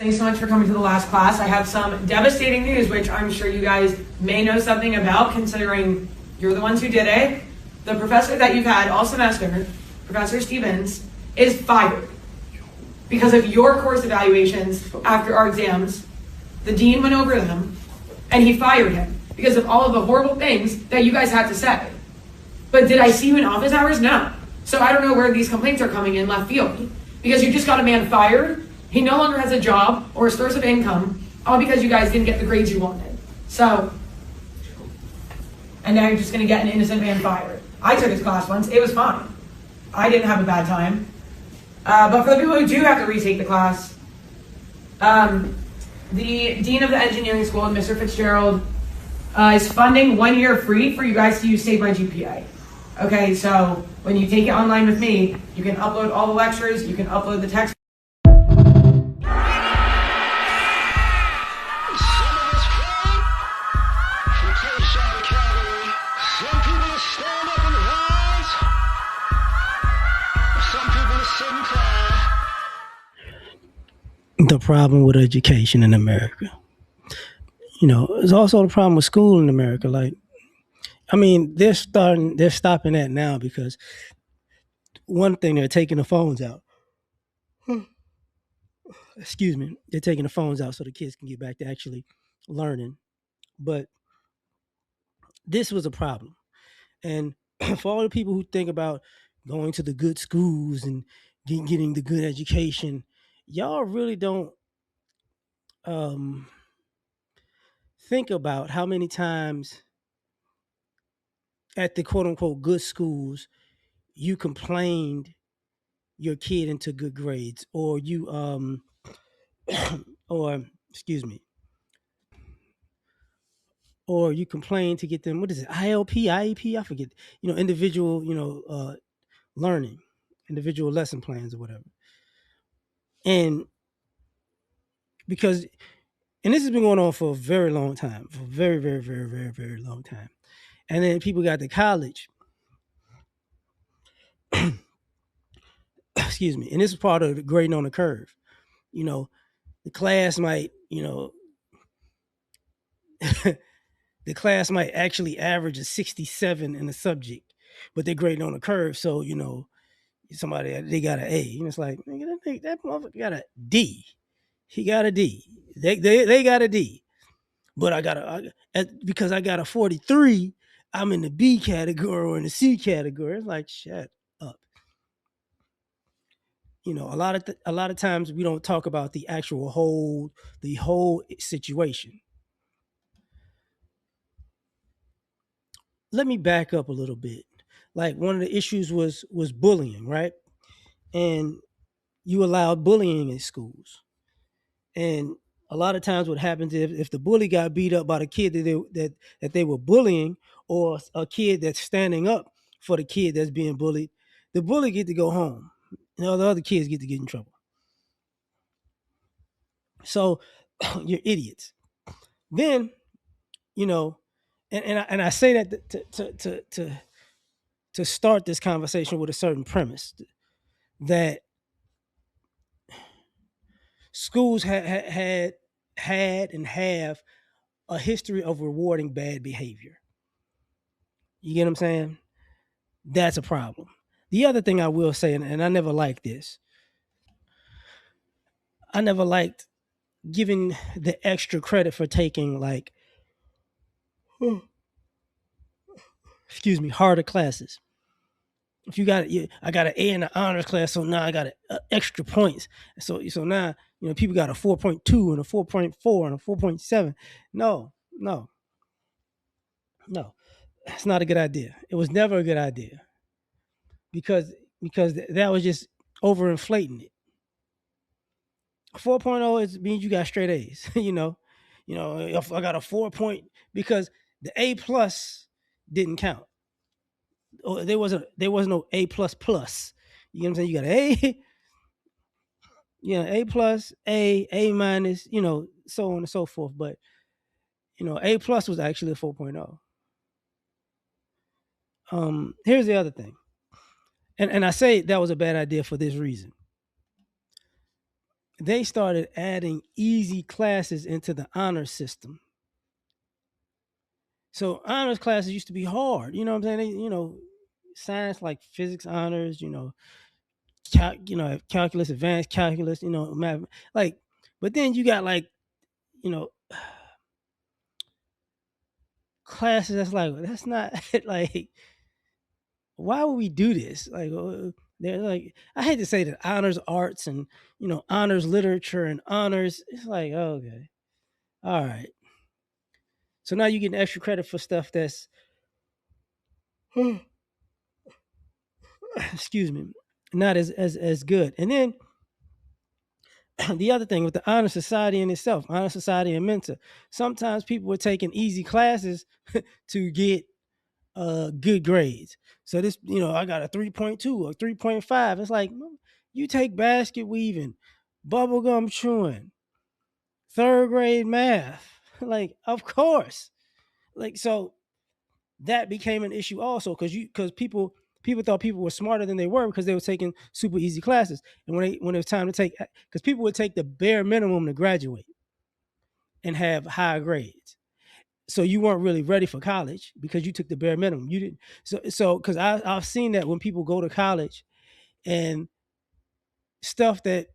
Thanks so much for coming to the last class. I have some devastating news, which I'm sure you guys may know something about, considering you're the ones who did it. The professor that you've had all semester, Professor Stevens, is fired because of your course evaluations after our exams. The dean went over them, and he fired him because of all of the horrible things that you guys had to say. But did I see you in office hours? No. So I don't know where these complaints are coming in left field, because you just got a man fired. He no longer has a job or a source of income, all because you guys didn't get the grades you wanted. So, and now you're just going to get an innocent man fired. I took his class once. It was fine. I didn't have a bad time. But for the people who do have to retake the class, the dean of the engineering school, Mr. Fitzgerald, is funding 1 year free for you guys to use Save My GPA. Okay, so when you take it online with me, you can upload all the lectures, you can upload the text. The problem with education in America. There's also the problem with school in America. They're stopping that now because one thing, they're taking the phones out. Excuse me. They're taking the phones out so the kids can get back to actually learning. But this was a problem. And for all the people who think about going to the good schools and getting the good education, y'all really don't think about how many times at the quote unquote good schools you complained your kid into good grades, or you or excuse me, or you complain to get them, what is it, IEP, I forget, individual, learning, individual lesson plans or whatever. And because and this has been going on for a very long time, for a very, very, very, very, very long time. And then people got to college. Excuse me. And this is part of the grading on the curve. The class might, the class might actually average a 67 in the subject, but they're grading on a curve. So, somebody, they got an A. And it's like, that motherfucker got a D. He got a D. They got a D. But because I got a 43, I'm in the B category or in the C category. It's like, shut up. A lot of times we don't talk about the whole situation. Let me back up a little bit. Like, one of the issues was bullying, right? And you allowed bullying in schools. And a lot of times what happens if the bully got beat up by the kid that they were bullying, or a kid that's standing up for the kid that's being bullied, the bully get to go home. The other kids get to get in trouble. So you're idiots. Then, and I say that to start this conversation with a certain premise that schools had and have a history of rewarding bad behavior. You get what I'm saying? That's a problem. The other thing I will say, and I never liked this, I never liked giving the extra credit for taking, like, excuse me, harder classes. If I got an A in the honors class, so now I got extra points. So now people got a 4.2 and a 4.4 and a 4.7. No, no, no, it's not a good idea. It was never a good idea because that was just overinflating it. 4.0 means you got straight A's. If I got a 4 point, because the A plus didn't count. There was no A plus plus. You know what I'm saying? You got an A, A plus, A minus, so on and so forth. But A plus was actually a 4.0. Here's the other thing, and I say that was a bad idea for this reason. they started adding easy classes into the honor system. So honors classes used to be hard. You know what I'm saying? Science like physics honors, calculus, advanced calculus, math, like, but then you got like, you know, classes that's like, that's not like, why would we do this? Like, they're like, I hate to say that honors arts and, honors literature and honors, it's like, okay, all right. So now you're getting extra credit for stuff that's, excuse me, not as good. And then the other thing with the honor society in itself, honor society and mentor, sometimes people were taking easy classes to get good grades. So this, I got a 3.2 or 3.5. It's like, you take basket weaving, bubblegum chewing, third grade math. Like, of course. Like, so that became an issue also because people thought people were smarter than they were because they were taking super easy classes. And when it was time to take, because people would take the bare minimum to graduate and have higher grades. So you weren't really ready for college because you took the bare minimum. You didn't. So because I've seen that when people go to college and stuff that,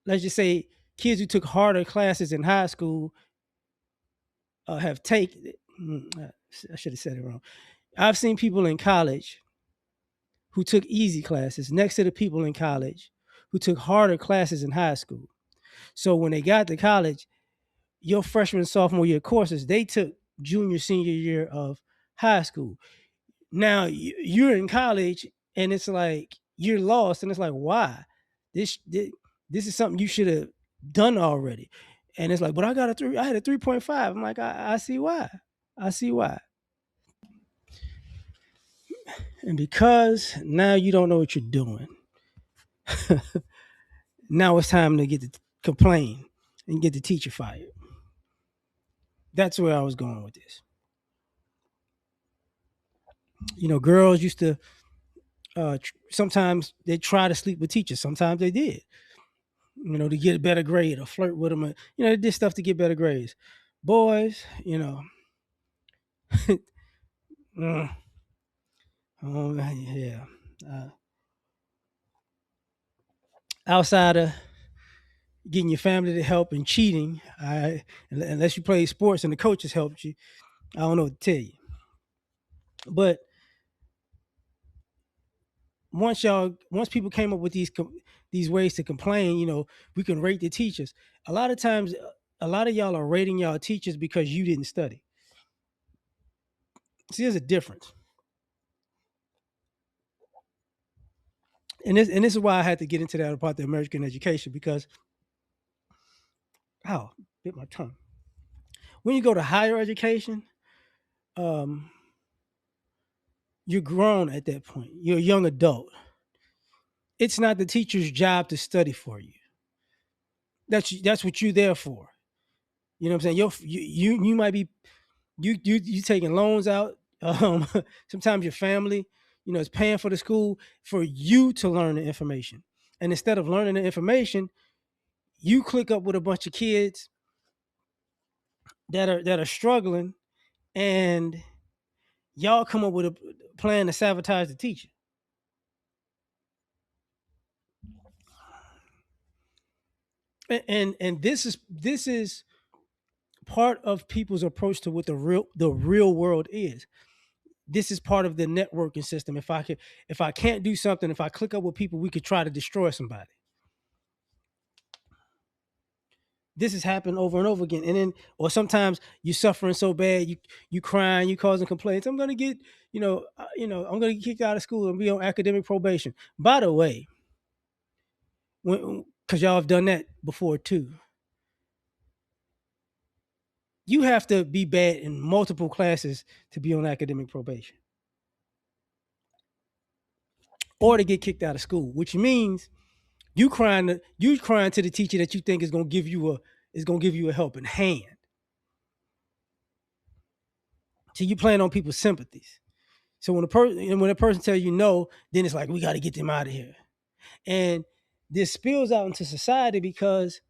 let's just say, kids who took harder classes in high school have taken. I should have said it wrong. I've seen people in college who took easy classes next to the people in college who took harder classes in high school. So when they got to college, your freshman sophomore year courses they took junior senior year of high school. Now you're in college and it's like you're lost and it's like, why? This is something you should have done already. And it's like, but I had a 3.5. I'm like, I see why. I see why. And because now you don't know what you're doing, now it's time to get to complain and get the teacher fired. That's where I was going with this. Girls used to sometimes they try to sleep with teachers. Sometimes they did, to get a better grade or flirt with them. They did stuff to get better grades. Boys, mm, oh, yeah. Uh, Outside of getting your family to help and cheating, unless you play sports and the coaches helped you, I don't know what to tell you. But once people came up with these ways to complain, we can rate the teachers. A lot of times, a lot of y'all are rating y'all teachers because you didn't study. See, there's a difference. And this is why I had to get into that about the American education because, oh, bit my tongue. When you go to higher education, um, you're grown at that point. You're a young adult. It's not the teacher's job to study for you. That's what you're there for. You know what I'm saying? You might be you taking loans out. Sometimes your family, is paying for the school for you to learn the information. And instead of learning the information, you click up with a bunch of kids that are struggling, and y'all come up with a plan to sabotage the teacher. And this is part of people's approach to what the real world is. This is part of the networking system. If I can't do something, if I click up with people, we could try to destroy somebody. This has happened over and over again. And then, or sometimes you're suffering so bad, you crying, you causing complaints. I'm gonna get, I'm gonna get kicked out of school and be on academic probation. By the way, because y'all have done that before too. You have to be bad in multiple classes to be on academic probation or to get kicked out of school, which means you crying to the teacher that you think is gonna give you a helping hand. So you playing on people's sympathies. So when a person tells you no, then it's like we got to get them out of here. And this spills out into society because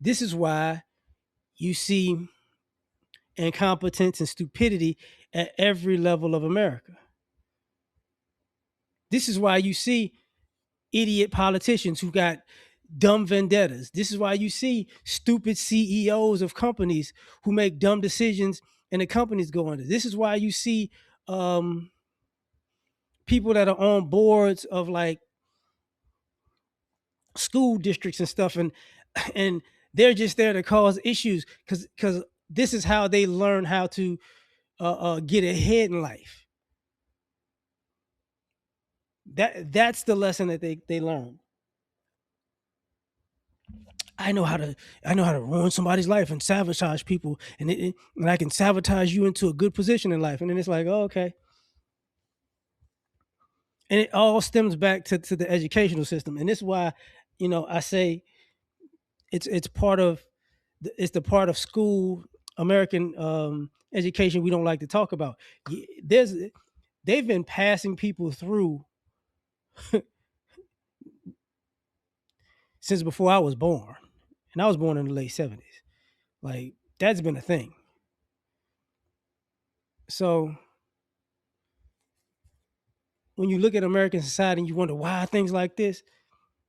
this is why you see incompetence and stupidity at every level of America. This is why you see idiot politicians who got dumb vendettas. This is why you see stupid CEOs of companies who make dumb decisions and the companies go under. This is why you see um, people that are on boards of like school districts and stuff, and they're just there to cause issues because this is how they learn how to get ahead in life. That's the lesson that they learn. I know how to I know how to ruin somebody's life and sabotage people, and I can sabotage you into a good position in life. And then it's like, oh, okay. And it all stems back to the educational system, and this is why, I say it's part of it's the part of school American education we don't like to talk about. There's they've been passing people through since before I was born, and I was born in the late 70s. Like that's been a thing. So when you look at American society and you wonder why things like this,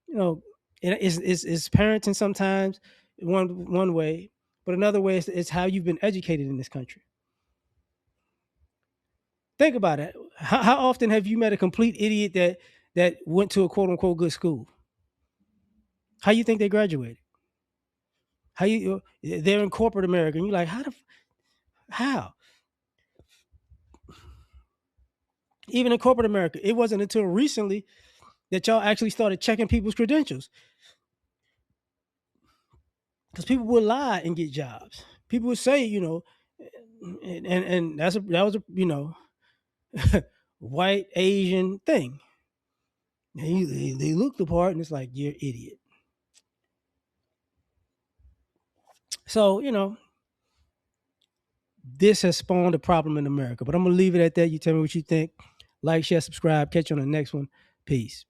you know, it's parenting sometimes one way, but another way is how you've been educated in this country. Think about it. How often have you met a complete idiot that went to a quote unquote good school? How you think they graduated? How they're in corporate America, and you're like, how? Even in corporate America, it wasn't until recently that y'all actually started checking people's credentials because people would lie and get jobs. People would say, and that was a white Asian thing. And they look the part, and it's like you're an idiot. So this has spawned a problem in America. But I'm gonna leave it at that. You tell me what you think. Like, share, subscribe. Catch you on the next one. Peace.